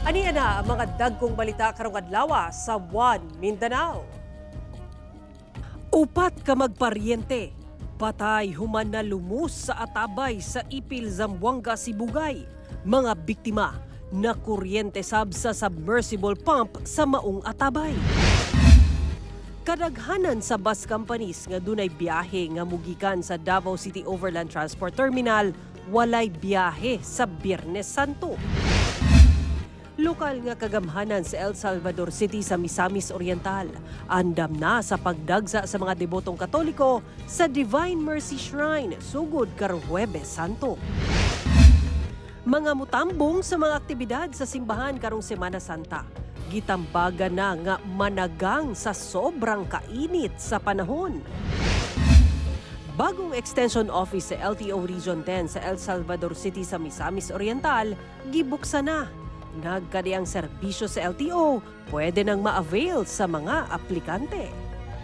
Aniya na ang mga dagkong balita karong adlaw sa One Mindanao. Upat ka magparyente, patay human na lumus sa atabay sa Ipil, Zamboanga, Sibugay. Mga biktima na kuryente sab sa submersible pump sa maong atabay. Kadaghanan sa bus companies nga dunay biyahe nga mugikan sa Davao City Overland Transport Terminal, walay biyahe sa Biyernes Santo. Lokal nga kagamhanan sa El Salvador City sa Misamis Oriental, andam na sa pagdagsa sa mga debotong Katoliko sa Divine Mercy Shrine sugod karong Huwebes Santo. Mga mutambong sa mga aktibidad sa simbahan karong Semana Santa. Gitambagan na nga managang sa sobrang kainit sa panahon. Bagong extension office sa LTO Region 10 sa El Salvador City sa Misamis Oriental, gibuksan na. Nagkadiang serbisyo sa LTO, pwede nang ma-avail sa mga aplikante.